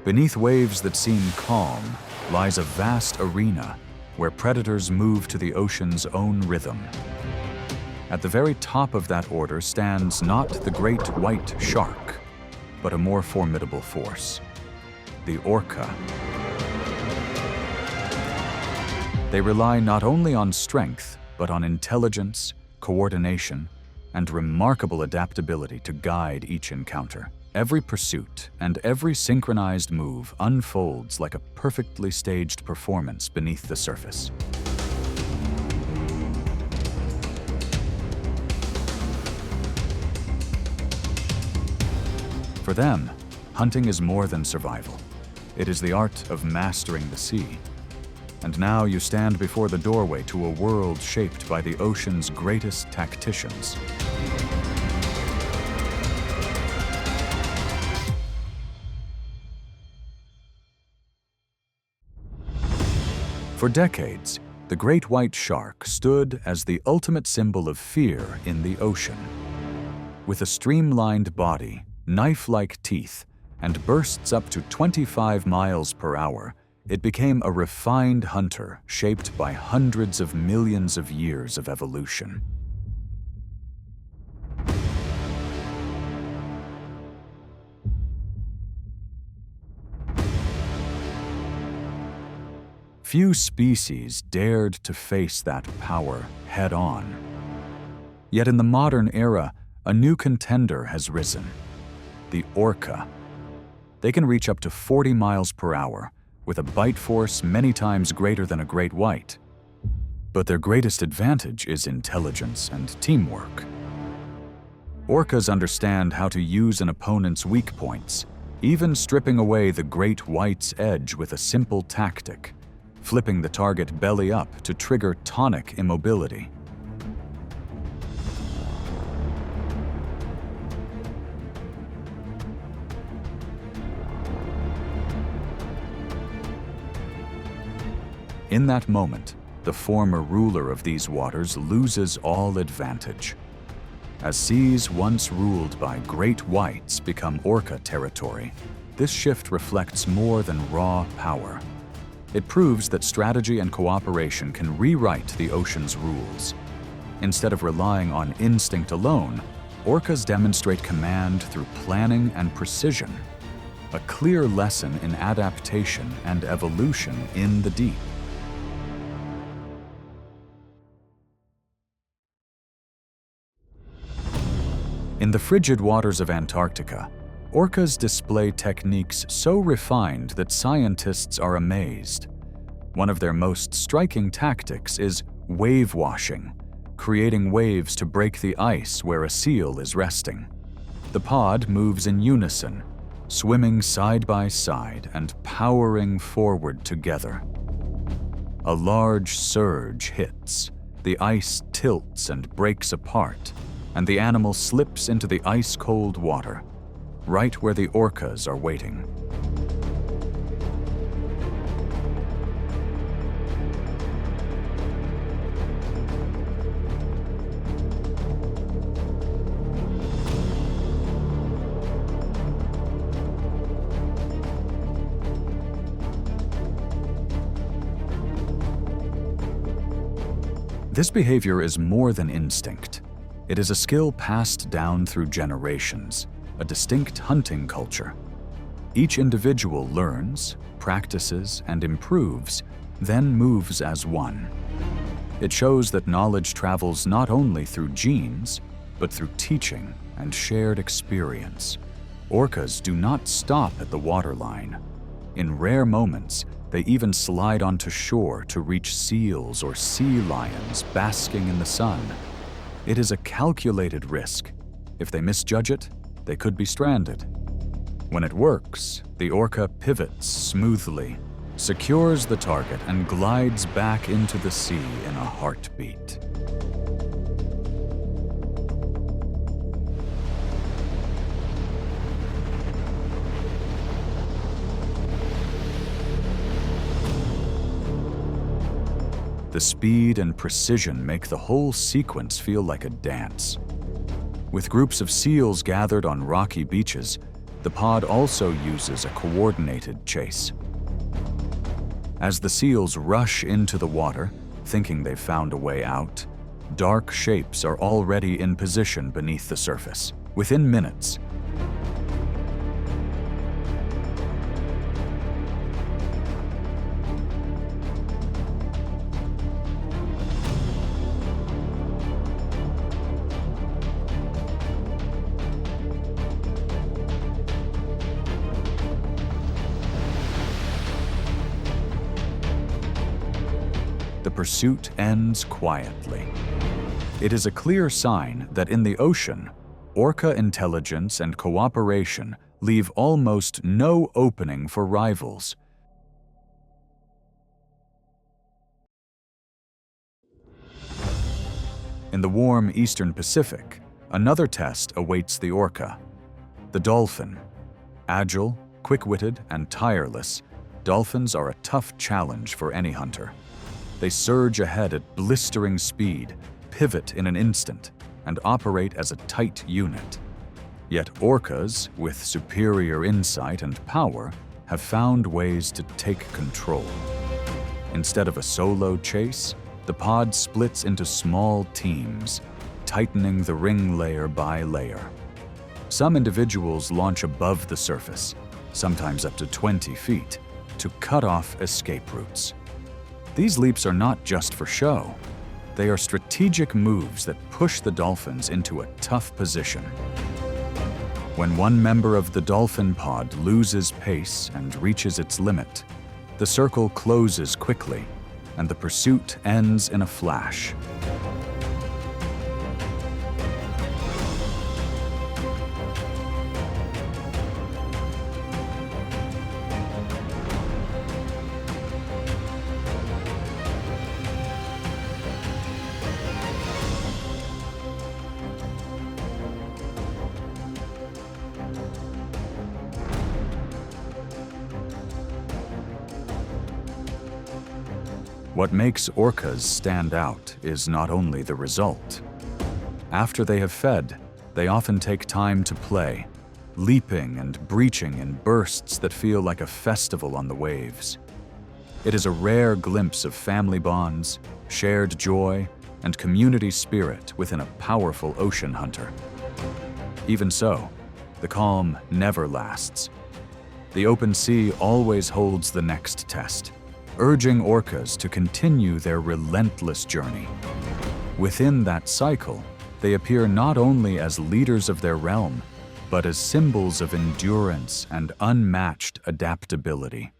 Beneath waves that seem calm lies a vast arena where predators move to the ocean's own rhythm. At the very top of that order stands not the great white shark, but a more formidable force, the orca. They rely not only on strength, but on intelligence, coordination, and remarkable adaptability to guide each encounter. Every pursuit and every synchronized move unfolds like a perfectly staged performance beneath the surface. For them, hunting is more than survival. It is the art of mastering the sea. And now you stand before the doorway to a world shaped by the ocean's greatest tacticians. For decades, the great white shark stood as the ultimate symbol of fear in the ocean. With a streamlined body, knife-like teeth, and bursts up to 25 miles per hour, it became a refined hunter shaped by hundreds of millions of years of evolution. Few species dared to face that power head-on. Yet in the modern era, a new contender has risen: the orca. They can reach up to 40 miles per hour, with a bite force many times greater than a great white. But their greatest advantage is intelligence and teamwork. Orcas understand how to use an opponent's weak points, even stripping away the great white's edge with a simple tactic, flipping the target belly up to trigger tonic immobility. In that moment, the former ruler of these waters loses all advantage. As seas once ruled by great whites become orca territory, this shift reflects more than raw power. It proves that strategy and cooperation can rewrite the ocean's rules. Instead of relying on instinct alone, orcas demonstrate command through planning and precision, a clear lesson in adaptation and evolution in the deep. In the frigid waters of Antarctica, orcas display techniques so refined that scientists are amazed. One of their most striking tactics is wave washing, creating waves to break the ice where a seal is resting. The pod moves in unison, swimming side by side and powering forward together. A large surge hits, the ice tilts and breaks apart, and the animal slips into the ice-cold water, right where the orcas are waiting. This behavior is more than instinct. It is a skill passed down through generations, a distinct hunting culture. Each individual learns, practices, and improves, then moves as one. It shows that knowledge travels not only through genes, but through teaching and shared experience. Orcas do not stop at the waterline. In rare moments, they even slide onto shore to reach seals or sea lions basking in the sun. It is a calculated risk. If they misjudge it, they could be stranded. When it works, the orca pivots smoothly, secures the target, and glides back into the sea in a heartbeat. The speed and precision make the whole sequence feel like a dance. With groups of seals gathered on rocky beaches, The pod also uses a coordinated chase. As the seals rush into the water, thinking they've found a way out, dark shapes are already in position beneath the surface. Within minutes, the pursuit ends quietly. It is a clear sign that in the ocean, orca intelligence and cooperation leave almost no opening for rivals. In the warm eastern Pacific, another test awaits the orca, the dolphin. Agile, quick-witted, and tireless, dolphins are a tough challenge for any hunter. They surge ahead at blistering speed, pivot in an instant, and operate as a tight unit. Yet orcas, with superior insight and power, have found ways to take control. Instead of a solo chase, the pod splits into small teams, tightening the ring layer by layer. Some individuals launch above the surface, sometimes up to 20 feet, to cut off escape routes. These leaps are not just for show. They are strategic moves that push the dolphins into a tough position. When one member of the dolphin pod loses pace and reaches its limit, the circle closes quickly, and the pursuit ends in a flash. What makes orcas stand out is not only the result. After they have fed, they often take time to play, leaping and breaching in bursts that feel like a festival on the waves. It is a rare glimpse of family bonds, shared joy, and community spirit within a powerful ocean hunter. Even so, the calm never lasts. The open sea always holds the next test, urging orcas to continue their relentless journey. Within that cycle, they appear not only as leaders of their realm, but as symbols of endurance and unmatched adaptability.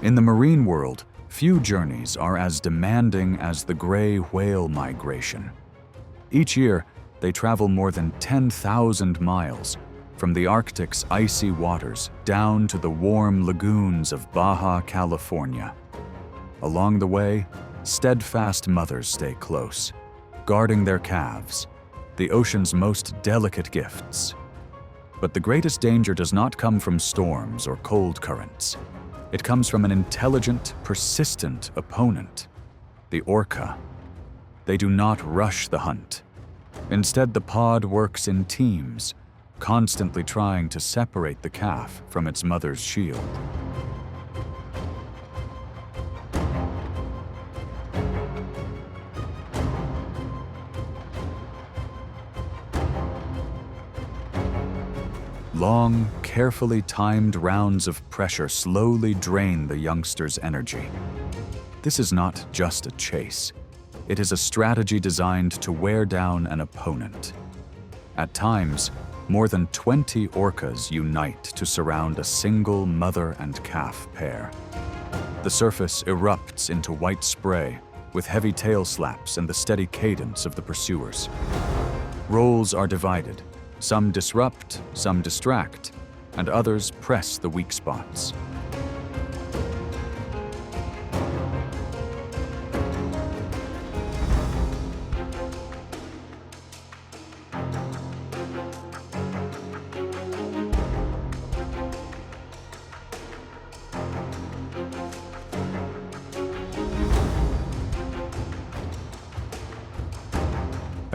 In the marine world, few journeys are as demanding as the gray whale migration. Each year, they travel more than 10,000 miles, from the Arctic's icy waters down to the warm lagoons of Baja California. Along the way, steadfast mothers stay close, guarding their calves, the ocean's most delicate gifts. But the greatest danger does not come from storms or cold currents. It comes from an intelligent, persistent opponent, the orca. They do not rush the hunt. Instead, the pod works in teams, constantly trying to separate the calf from its mother's shield. Long, carefully timed rounds of pressure slowly drain the youngster's energy. This is not just a chase. It is a strategy designed to wear down an opponent. At times, more than 20 orcas unite to surround a single mother and calf pair. The surface erupts into white spray, with heavy tail slaps and the steady cadence of the pursuers. Roles are divided. Some disrupt, some distract, and others press the weak spots.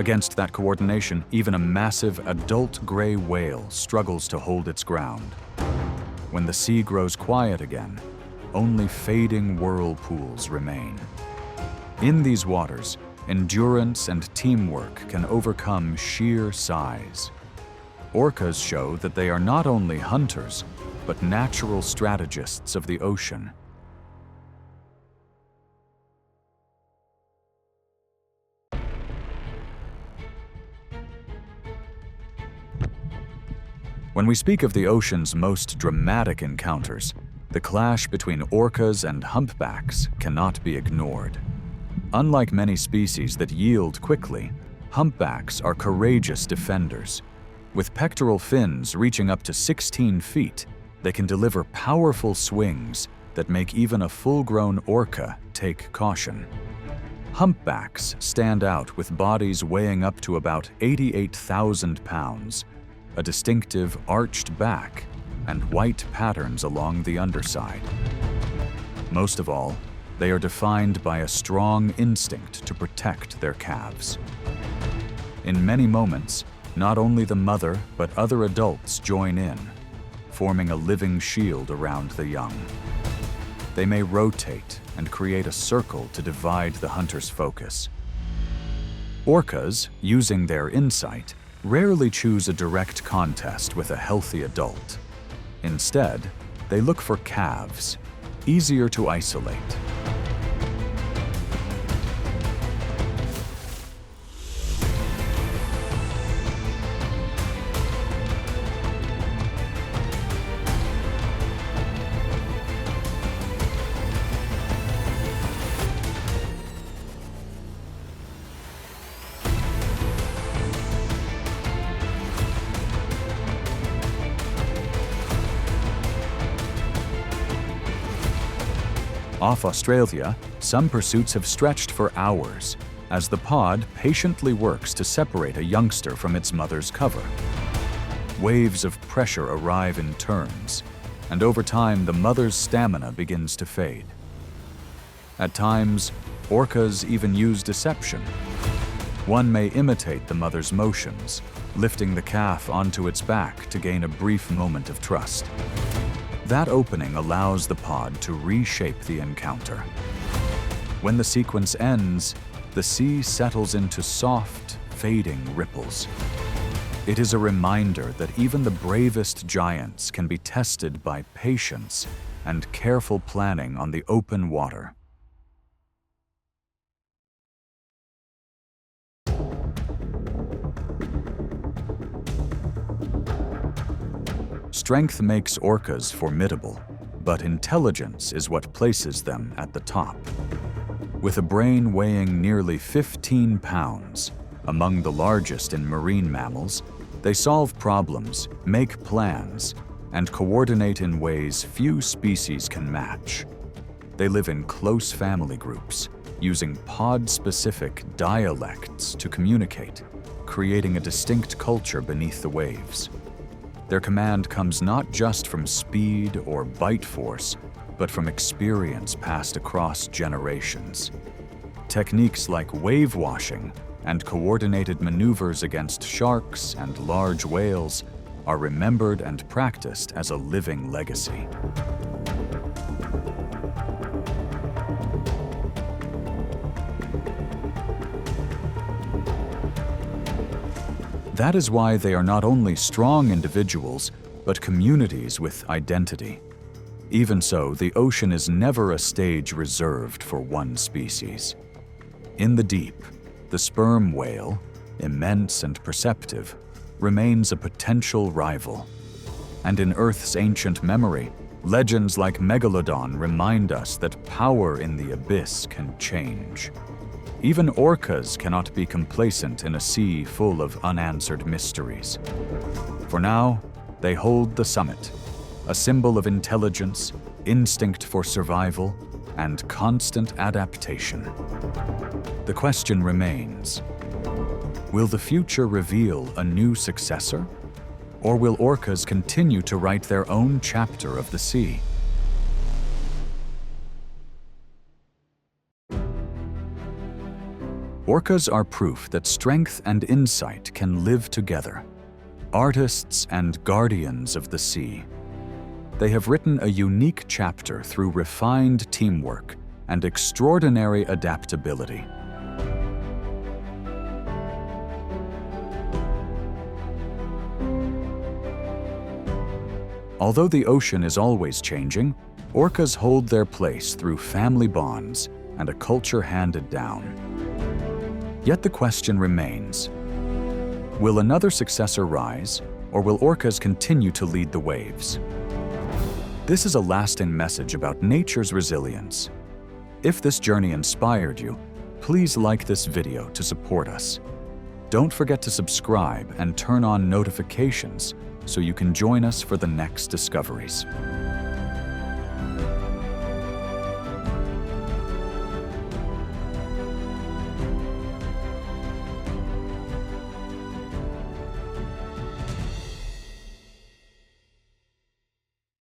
Against that coordination, even a massive adult gray whale struggles to hold its ground. When the sea grows quiet again, only fading whirlpools remain. In these waters, endurance and teamwork can overcome sheer size. Orcas show that they are not only hunters, but natural strategists of the ocean. When we speak of the ocean's most dramatic encounters, the clash between orcas and humpbacks cannot be ignored. Unlike many species that yield quickly, humpbacks are courageous defenders. With pectoral fins reaching up to 16 feet, they can deliver powerful swings that make even a full-grown orca take caution. Humpbacks stand out with bodies weighing up to about 88,000 pounds, a distinctive arched back, and white patterns along the underside. Most of all, they are defined by a strong instinct to protect their calves. In many moments, not only the mother but other adults join in, forming a living shield around the young. They may rotate and create a circle to divide the hunter's focus. Orcas, using their insight, rarely choose a direct contest with a healthy adult. Instead, they look for calves, easier to isolate. Off Australia, some pursuits have stretched for hours, as the pod patiently works to separate a youngster from its mother's cover. Waves of pressure arrive in turns, and over time the mother's stamina begins to fade. At times, orcas even use deception. One may imitate the mother's motions, lifting the calf onto its back to gain a brief moment of trust. That opening allows the pod to reshape the encounter. When the sequence ends, the sea settles into soft, fading ripples. It is a reminder that even the bravest giants can be tested by patience and careful planning on the open water. Strength makes orcas formidable, but intelligence is what places them at the top. With a brain weighing nearly 15 pounds, among the largest in marine mammals, they solve problems, make plans, and coordinate in ways few species can match. They live in close family groups, using pod-specific dialects to communicate, creating a distinct culture beneath the waves. Their command comes not just from speed or bite force, but from experience passed across generations. Techniques like wave washing and coordinated maneuvers against sharks and large whales are remembered and practiced as a living legacy. That is why they are not only strong individuals, but communities with identity. Even so, the ocean is never a stage reserved for one species. In the deep, the sperm whale, immense and perceptive, remains a potential rival. And in Earth's ancient memory, legends like Megalodon remind us that power in the abyss can change. Even orcas cannot be complacent in a sea full of unanswered mysteries. For now, they hold the summit, a symbol of intelligence, instinct for survival, and constant adaptation. The question remains, will the future reveal a new successor? Or will orcas continue to write their own chapter of the sea? Orcas are proof that strength and insight can live together. Artists and guardians of the sea. They have written a unique chapter through refined teamwork and extraordinary adaptability. Although the ocean is always changing, orcas hold their place through family bonds and a culture handed down. Yet the question remains, will another successor rise, or will orcas continue to lead the waves? This is a lasting message about nature's resilience. If this journey inspired you, please like this video to support us. Don't forget to subscribe and turn on notifications so you can join us for the next discoveries.